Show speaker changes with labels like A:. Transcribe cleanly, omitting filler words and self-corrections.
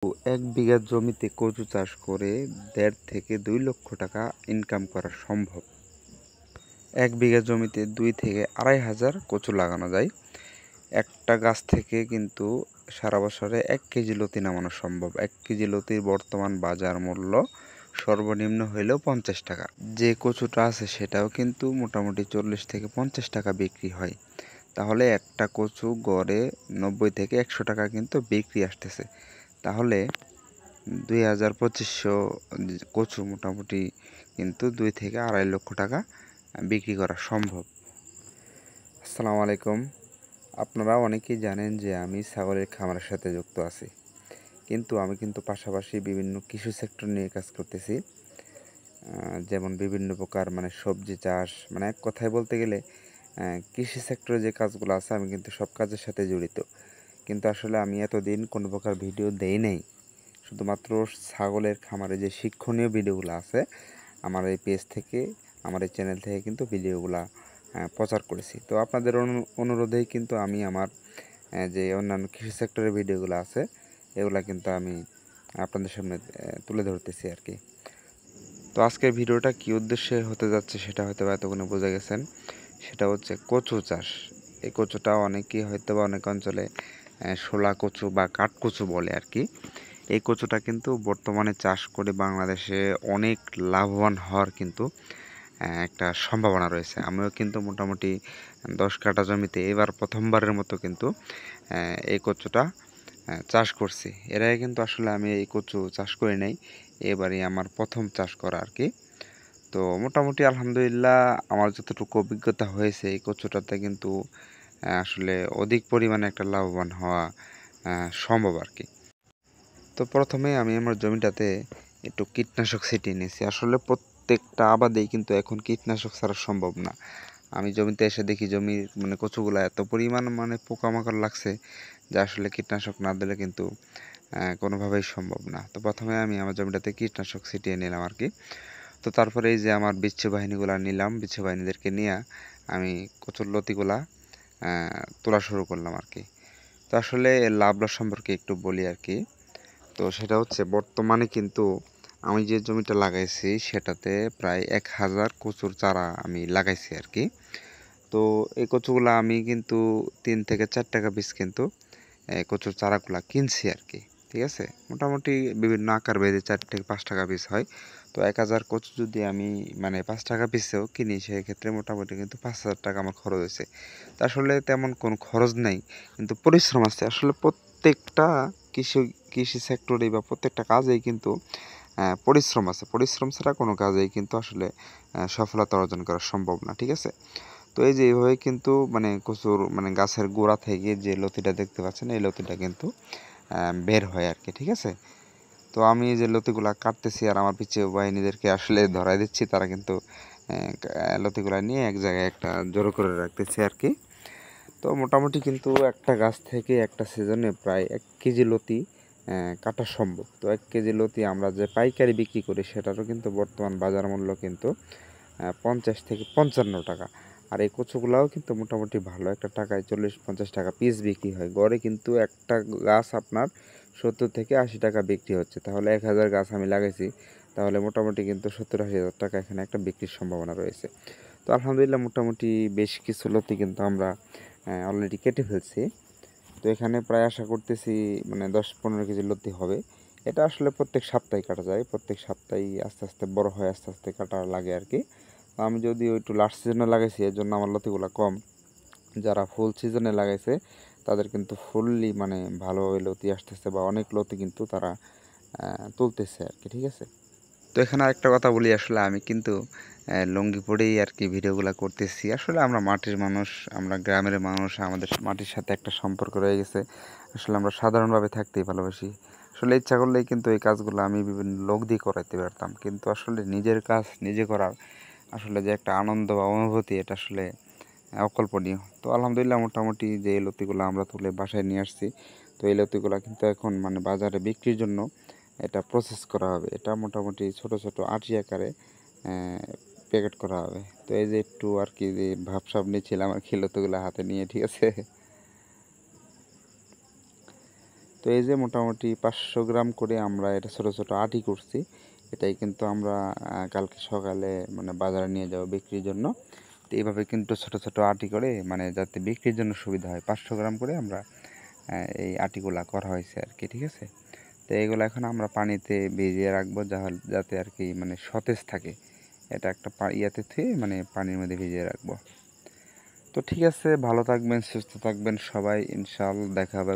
A: এক বিঘা জমিতে কচু চাষ করে ১.৫ থেকে ২ লক্ষ টাকা ইনকাম করা সম্ভব। এক বিঘা জমিতে ২ থেকে ২.৫ হাজার কচু লাগানো যায়। একটা গাছ থেকে কিন্তু সারা বছরে ১ কেজি লতি নামানো সম্ভব। ১ কেজি লতির বর্তমান বাজার মূল্য সর্বনিম্ন হইলেও ৫০ টাকা। যে কচুটা আছে সেটাও কিন্তু মোটামুটি ৪০ থেকে ৫০ টাকা বিক্রি হয়। তাহলে একটা কচু গড়ে ৯০ থেকে ১০০ টাকা কিন্তু বিক্রি আসতেছে। তাহলে ২,২৫০ কচু মোটামুটি কিন্তু ২ থেকে ২.৫ লক্ষ টাকা বিক্রি করা সম্ভব। আসসালামু আলাইকুম। আপনারা অনেকেই জানেন যে আমি ছাগলের খামারের সাথে যুক্ত আছি, কিন্তু আমি পাশাপাশি বিভিন্ন কৃষি সেক্টর নিয়ে কাজ করতেছি। যেমন বিভিন্ন প্রকার সবজি চাষ, এক কথায় বলতে গেলে কৃষি সেক্টরে যে কাজগুলো আছে আমি কিন্তু সব কাজের সাথে জড়িত। কিন্তু আসলে আমি এতদিন কোনো প্রকার ভিডিও দেই নাই। শুধুমাত্র ছাগলের খামারে যে শিক্ষণীয় ভিডিওগুলো আছে আমার এই পেজ থেকে, আমার এই চ্যানেল থেকে কিন্তু ভিডিওগুলা প্রচার করেছি। তো আপনাদের অনুরোধেই কিন্তু আমি আমার যে অন্যান্য কৃষি সেক্টরের ভিডিওগুলো আছে এগুলা কিন্তু আমি আপনাদের সামনে তুলে ধরতেছি আর কি। তো আজকের ভিডিওটা কী উদ্দেশ্যে হতে যাচ্ছে সেটা হয়তো বা এতক্ষণে বুঝে গেছেন। সেটা হচ্ছে কচু চাষ। এই কচুটা অনেকেই হয়তো বা অনেক অঞ্চলে শোলা কচু বা কাঠ কচু বলে আর কি। এই কচুটা কিন্তু বর্তমানে চাষ করে বাংলাদেশে অনেক লাভবান হওয়ার কিন্তু একটা সম্ভাবনা রয়েছে। আমিও কিন্তু মোটামুটি ১০ কাঠা জমিতে এবার প্রথমবারের মতো কিন্তু এই কচুটা চাষ করছি। এর আগে কিন্তু আসলে আমি এই কচু চাষ করি নাই, এবারই আমার প্রথম চাষ করা আর কি। তো মোটামুটি আলহামদুলিল্লাহ আমার যতটুকু অভিজ্ঞতা হয়েছে এই কচুটাতে কিন্তু আসলে অধিক পরিমাণে একটা লাভবান হওয়া সম্ভব আর কি। তো প্রথমে আমি আমার জমিটাতে একটু কীটনাশক ছিটিয়ে নিয়েছি। আসলে প্রত্যেকটা আবাদেই কিন্তু এখন কীটনাশক ছাড়া সম্ভব না। আমি জমিতে এসে দেখি জমির কচুগুলা এত পরিমাণ পোকামাকড় লাগছে যে আসলে কীটনাশক না দিলে কিন্তু কোনোভাবেই সম্ভব না। তো প্রথমে আমি আমার জমিটাতে কীটনাশক ছিটিয়ে নিলাম আর কি। তো তারপরে এই যে আমার বিচ্ছু বাহিনীগুলা নিলাম, বিচ্ছু বাহিনীদেরকে নিয়ে আমি কচুর লতিগুলা তোলা শুরু করলাম আর কি। তো আসলে লাভ লস সম্পর্কে একটু বলি আর কি। তো সেটা হচ্ছে বর্তমানে কিন্তু আমি যে জমিটা লাগাইছি সেটাতে প্রায় ১,০০০ কচুর চারা আমি লাগাইছি আর কি। তো এই কচুগুলা আমি কিন্তু ৩ থেকে ৪ টাকা পিস কিন্তু কচুর চারাগুলা কিনছি আর কি। ঠিক আছে, মোটামুটি বিভিন্ন আকার ভেদে ৪ থেকে ৫ টাকা পিস হয়। তো ১,০০০ কচু যদি আমি ৫ টাকা পিসেও কিনি সেক্ষেত্রে মোটামুটি কিন্তু ৫,০০০ টাকা আমার খরচ হয়েছে। তা আসলে তেমন কোনো খরচ নাই, কিন্তু পরিশ্রম আছে। আসলে প্রত্যেকটা কৃষি সেক্টরে বা প্রত্যেকটা কাজেই কিন্তু পরিশ্রম আছে। পরিশ্রম ছাড়া কোনো কাজেই কিন্তু আসলে সফলতা অর্জন করা সম্ভব না। ঠিক আছে? তো এই যে এইভাবে কিন্তু কচুর গাছের গোড়া থেকে যে লতিটা দেখতে পাচ্ছেন এই লতিটা কিন্তু বের হয় আর কি। ঠিক আছে? তো আমি এই যে লতিগুলা কাটতেছি আর আমার পিছে বাহিনীদেরকে আসলে ধরাই দিচ্ছি, তারা কিন্তু লতিগুলা নিয়ে এক জায়গায় একটা জড়ো করে রাখতেছে আর কি। তো মোটামুটি কিন্তু একটা গাছ থেকে একটা সিজনে প্রায় ১ কেজি লতি কাটা সম্ভব। তো ১ কেজি লতি আমরা যে পাইকারি বিক্রি করি সেটারও কিন্তু বর্তমান বাজার মূল্য কিন্তু ৫০ থেকে ৫৫ টাকা। আর এই কচুগুলাও কিন্তু মোটামুটি ভালো একটা টাকায় ৪০-৫০ টাকা পিস বিক্রি হয়। গড়ে কিন্তু একটা গাছ আপনার ৭০ থেকে ৮০ টাকা বিক্রি হচ্ছে। তাহলে ১,০০০ গাছ আমি লাগাইছি, তাহলে মোটামুটি কিন্তু ৭০-৮০ হাজার টাকা এখানে একটা বিক্রির সম্ভাবনা রয়েছে। তো আলহামদুলিল্লাহ মোটামুটি বেশ কিছু লতি কিন্তু আমরা অলরেডি কেটে ফেলছি। তো এখানে প্রায় আশা করতেছি ১০-১৫ কেজি লতি হবে। এটা আসলে প্রত্যেক সপ্তাহে কাটা যায়। প্রত্যেক সপ্তাহেই আস্তে, আস্তে বড় হয়, আস্তে, আস্তে কাটা লাগে আর কি। তো আমি যদিও একটু লাস্ট সিজনে লাগাইছি এর জন্য আমার লতিগুলা কম। যারা ফুল সিজনে লাগাইছে তাদের কিন্তু ফুললি ভালোভাবে লতি আসতেছে বা অনেক লতি কিন্তু তারা তুলতেছে আর কি। ঠিক আছে? তো এখানে আরেকটা কথা বলি, আসলে আমি কিন্তু লুঙ্গি পরেই আর কি ভিডিওগুলো করতেছি। আসলে আমরা মাটির মানুষ, আমরা গ্রামের মানুষ, আমাদের মাটির সাথে একটা সম্পর্ক রয়ে গেছে। আসলে আমরা সাধারণভাবে থাকতেই ভালোবাসি। আসলে ইচ্ছা করলেই কিন্তু এই কাজগুলো আমি বিভিন্ন লোক দিয়ে করাইতে পারতাম, কিন্তু আসলে নিজের কাজ নিজে করার আসলে যে একটা আনন্দ বা অনুভূতি এটা আসলে অকল্পনীয়। তো আলহামদুলিল্লাহ মোটামুটি যে এই লতিগুলো আমরা তুলে বাসায় নিয়ে আসছি। তো এই লতিগুলো কিন্তু এখন বাজারে বিক্রির জন্য এটা প্রসেস করা হবে। এটা মোটামুটি ছোট ছোট আটি আকারে প্যাকেট করা হবে। তো এই যে একটু আর কি যে ভাবসাব নিচ্ছিলাম আর কি লতিগুলো হাতে নিয়ে। ঠিক আছে? তো এই যে মোটামুটি 500 গ্রাম করে আমরা এটা ছোটো ছোটো আটি করছি, এটাই কিন্তু আমরা কালকে সকালে মানে বাজারে নিয়ে যাব বিক্রির জন্য। তো এইভাবে কিন্তু ছোটো ছোটো আটি করে মানে যাতে বিক্রির জন্য সুবিধা হয়, 500 গ্রাম করে আমরা এই আটিগুলা করা হয়েছে আর কি, ঠিক আছে। তো এইগুলো এখন আমরা পানিতে ভিজিয়ে রাখবো যাতে আর কি মানে সতেজ থাকে। এটা একটা ইয়াতে থুয়ে মানে পানির মধ্যে ভিজিয়ে রাখবো। তো ঠিক আছে, ভালো থাকবেন, সুস্থ থাকবেন সবাই, ইনশাআল্লাহ দেখা হবে।